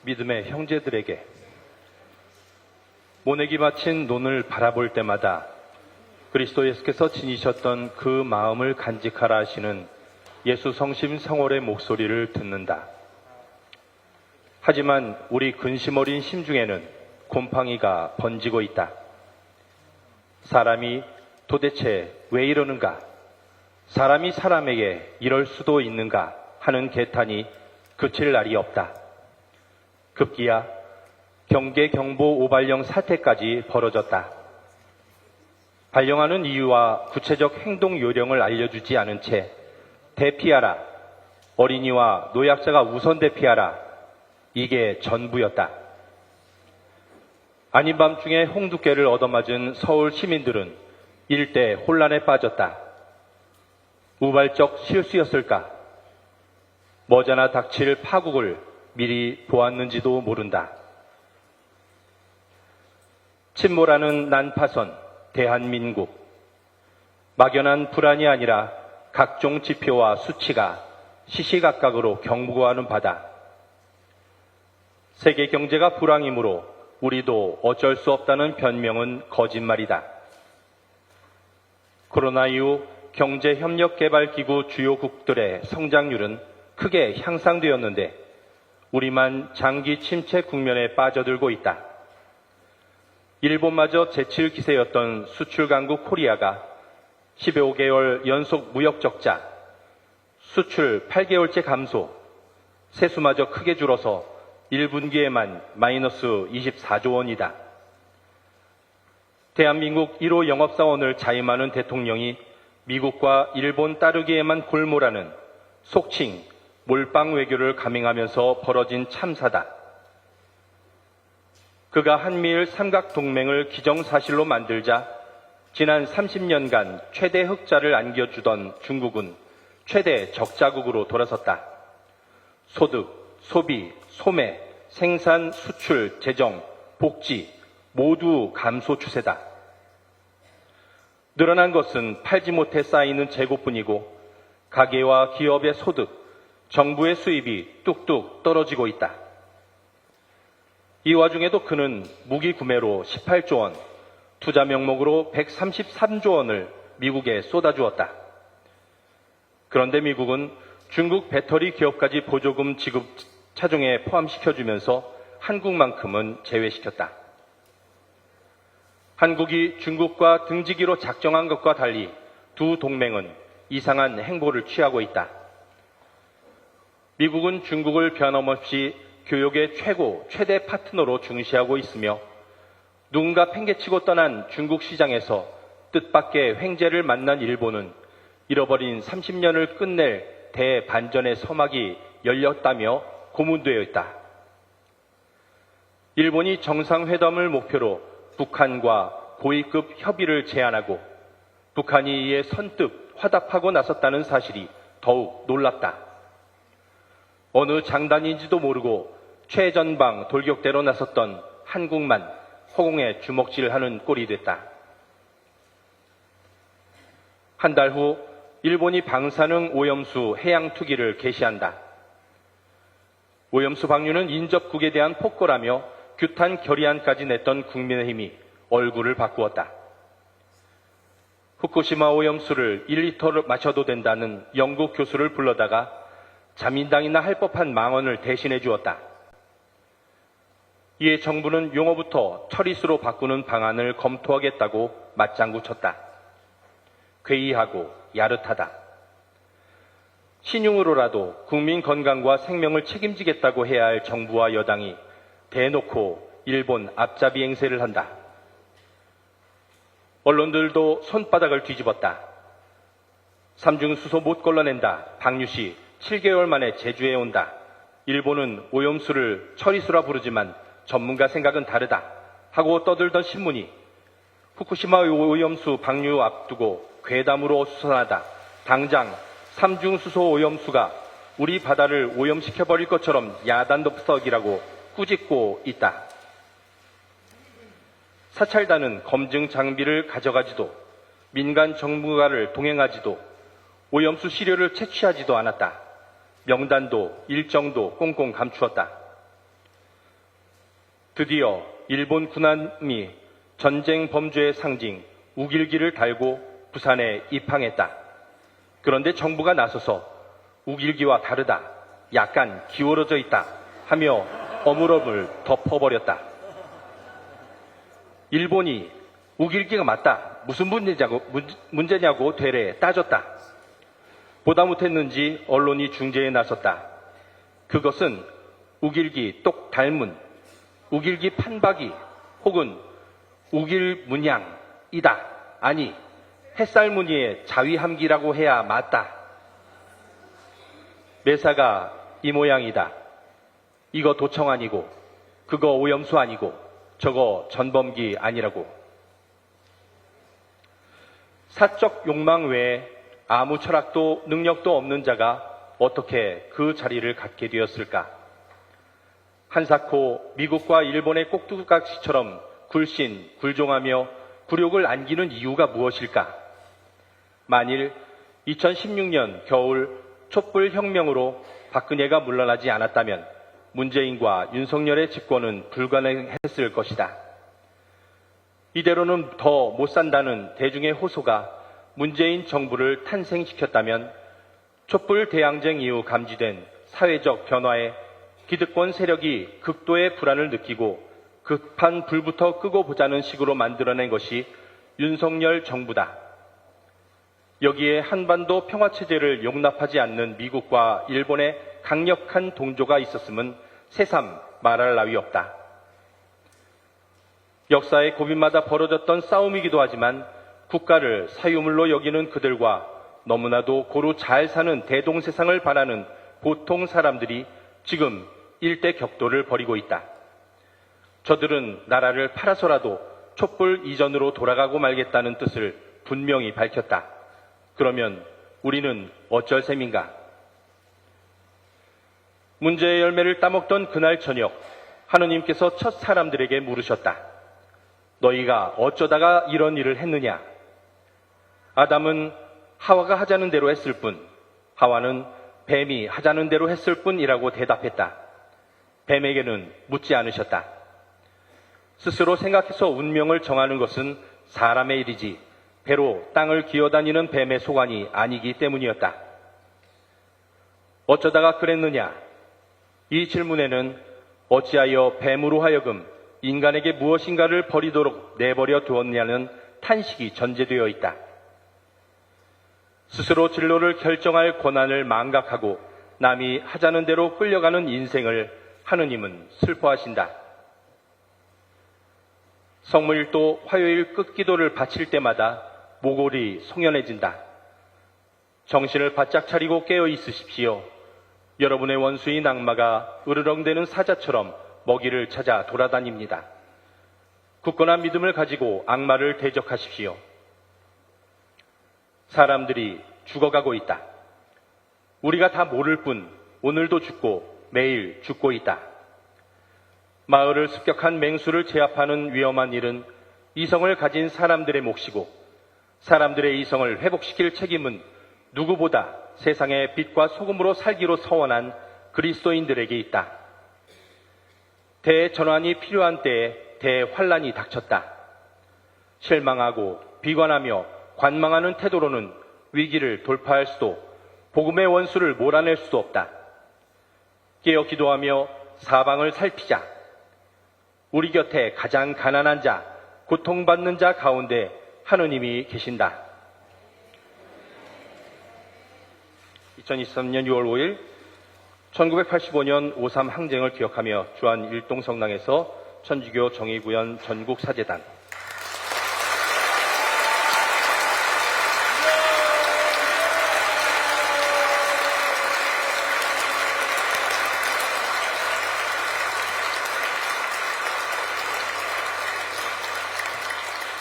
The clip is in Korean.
믿음의 형제들에게 모내기 바친 논을 바라볼 때마다 그리스도 예수께서 지니셨던 그 마음을 간직하라 하시는 예수 성심 성월의 목소리를 듣는다. 하지만 우리 근심 어린 심중에는 곰팡이가 번지고 있다. 사람이 도대체 왜 이러는가? 사람이 사람에게 이럴 수도 있는가? 하는 개탄이 그칠 날이 없다. 급기야 경계 경보 오발령 사태까지 벌어졌다. 발령하는 이유와 구체적 행동 요령을 알려주지 않은 채 대피하라, 어린이와 노약자가 우선 대피하라, 이게 전부였다. 아닌 밤중에 홍두깨를 얻어맞은 서울 시민들은 일대 혼란에 빠졌다. 우발적 실수였을까? 머지않아 닥칠 파국을 미리 보았는지도 모른다. 침몰하는 난파선, 대한민국. 막연한 불안이 아니라 각종 지표와 수치가 시시각각으로 경고하는 바다. 세계 경제가 불황이므로 우리도 어쩔 수 없다는 변명은 거짓말이다. 코로나 이후 경제협력개발기구 주요국들의 성장률은 크게 향상되었는데 우리만 장기 침체 국면에 빠져들고 있다. 일본마저 제칠 기세였던 수출 강국 코리아가 15개월 연속 무역 적자, 수출 8개월째 감소, 세수마저 크게 줄어서 1분기에만 마이너스 24조 원이다. 대한민국 1호 영업사원을 자임하는 대통령이 미국과 일본 따르기에만 골몰하는 속칭 몰빵 외교를 감행하면서 벌어진 참사다. 그가 한미일 삼각동맹을 기정사실로 만들자 지난 30년간 최대 흑자를 안겨주던 중국은 최대 적자국으로 돌아섰다. 소득, 소비, 소매, 생산, 수출, 재정, 복지 모두 감소 추세다. 늘어난 것은 팔지 못해 쌓이는 재고뿐이고 가계와 기업의 소득, 정부의 수입이 뚝뚝 떨어지고 있다. 이 와중에도 그는 무기 구매로 18조 원, 투자 명목으로 133조 원을 미국에 쏟아주었다. 그런데 미국은 중국 배터리 기업까지 보조금 지급 차종에 포함시켜주면서 한국만큼은 제외시켰다. 한국이 중국과 등지기로 작정한 것과 달리 두 동맹은 이상한 행보를 취하고 있다. 미국은 중국을 변함없이 교역의 최대 파트너로 중시하고 있으며 누군가 팽개치고 떠난 중국 시장에서 뜻밖의 횡재를 만난 일본은 잃어버린 30년을 끝낼 대반전의 서막이 열렸다며 고문되어 있다. 일본이 정상회담을 목표로 북한과 고위급 협의를 제안하고 북한이 이에 선뜻 화답하고 나섰다는 사실이 더욱 놀랍다. 어느 장단인지도 모르고 최전방 돌격대로 나섰던 한국만 허공에 주먹질하는 꼴이 됐다. 한 달 후 일본이 방사능 오염수 해양 투기를 개시한다. 오염수 방류는 인접국에 대한 폭거라며 규탄 결의안까지 냈던 국민의힘이 얼굴을 바꾸었다. 후쿠시마 오염수를 1리터를 마셔도 된다는 영국 교수를 불러다가 자민당이나 할 법한 망언을 대신해 주었다. 이에 정부는 용어부터 처리수로 바꾸는 방안을 검토하겠다고 맞장구 쳤다. 괴이하고 야릇하다. 신용으로라도 국민 건강과 생명을 책임지겠다고 해야 할 정부와 여당이 대놓고 일본 앞잡이 행세를 한다. 언론들도 손바닥을 뒤집었다. 삼중수소 못 걸러낸다. 방류시 7개월 만에 제주에 온다. 일본은 오염수를 처리수라 부르지만 전문가 생각은 다르다 하고 떠들던 신문이 후쿠시마 오염수 방류 앞두고 괴담으로 수선하다. 당장 삼중수소 오염수가 우리 바다를 오염시켜버릴 것처럼 야단덥석이라고 꾸짖고 있다. 사찰단은 검증 장비를 가져가지도 민간 전문가를 동행하지도 오염수 시료를 채취하지도 않았다. 명단도 일정도 꽁꽁 감추었다. 드디어 일본 군함이 전쟁 범죄의 상징 우길기를 달고 부산에 입항했다. 그런데 정부가 나서서 우길기와 다르다, 약간 기울어져 있다 하며 어물어물 덮어버렸다. 일본이 우길기가 맞다, 무슨 문제냐고 되레 따졌다. 보다 못했는지 언론이 중재에 나섰다. 그것은 우길기 똑 닮은, 우길기 판박이 혹은 우길문양이다. 아니, 햇살무늬의 자위함기라고 해야 맞다. 매사가 이 모양이다. 이거 도청 아니고, 그거 오염수 아니고, 저거 전범기 아니라고. 사적 욕망 외에 아무 철학도 능력도 없는 자가 어떻게 그 자리를 갖게 되었을까? 한사코 미국과 일본의 꼭두각시처럼 굴신, 굴종하며 굴욕을 안기는 이유가 무엇일까? 만일 2016년 겨울 촛불혁명으로 박근혜가 물러나지 않았다면 문재인과 윤석열의 집권은 불가능했을 것이다. 이대로는 더 못 산다는 대중의 호소가 문재인 정부를 탄생시켰다면 촛불 대항쟁 이후 감지된 사회적 변화에 기득권 세력이 극도의 불안을 느끼고 급한 불부터 끄고 보자는 식으로 만들어낸 것이 윤석열 정부다. 여기에 한반도 평화체제를 용납하지 않는 미국과 일본의 강력한 동조가 있었음은 새삼 말할 나위 없다. 역사의 고비마다 벌어졌던 싸움이기도 하지만 국가를 사유물로 여기는 그들과 너무나도 고루 잘 사는 대동세상을 바라는 보통 사람들이 지금 일대 격돌을 벌이고 있다. 저들은 나라를 팔아서라도 촛불 이전으로 돌아가고 말겠다는 뜻을 분명히 밝혔다. 그러면 우리는 어쩔 셈인가? 문제의 열매를 따먹던 그날 저녁, 하느님께서 첫 사람들에게 물으셨다. 너희가 어쩌다가 이런 일을 했느냐? 아담은 하와가 하자는 대로 했을 뿐, 하와는 뱀이 하자는 대로 했을 뿐이라고 대답했다. 뱀에게는 묻지 않으셨다. 스스로 생각해서 운명을 정하는 것은 사람의 일이지 배로 땅을 기어다니는 뱀의 소관이 아니기 때문이었다. 어쩌다가 그랬느냐? 이 질문에는 어찌하여 뱀으로 하여금 인간에게 무엇인가를 버리도록 내버려 두었냐는 탄식이 전제되어 있다. 스스로 진로를 결정할 권한을 망각하고 남이 하자는 대로 끌려가는 인생을 하느님은 슬퍼하신다. 성물일도 화요일 끝기도를 바칠 때마다 모골이 송연해진다. 정신을 바짝 차리고 깨어 있으십시오. 여러분의 원수인 악마가 으르렁대는 사자처럼 먹이를 찾아 돌아다닙니다. 굳건한 믿음을 가지고 악마를 대적하십시오. 사람들이 죽어가고 있다. 우리가 다 모를 뿐 오늘도 죽고 매일 죽고 있다. 마을을 습격한 맹수를 제압하는 위험한 일은 이성을 가진 사람들의 몫이고 사람들의 이성을 회복시킬 책임은 누구보다 세상의 빛과 소금으로 살기로 서원한 그리스도인들에게 있다. 대전환이 필요한 때에 대환란이 닥쳤다. 실망하고 비관하며 관망하는 태도로는 위기를 돌파할 수도 복음의 원수를 몰아낼 수도 없다. 깨어 기도하며 사방을 살피자. 우리 곁에 가장 가난한 자, 고통받는 자 가운데 하느님이 계신다. 2023년 6월 5일 1985년 5.3 항쟁을 기억하며 주한 일동성당에서 천주교 정의구현 전국사재단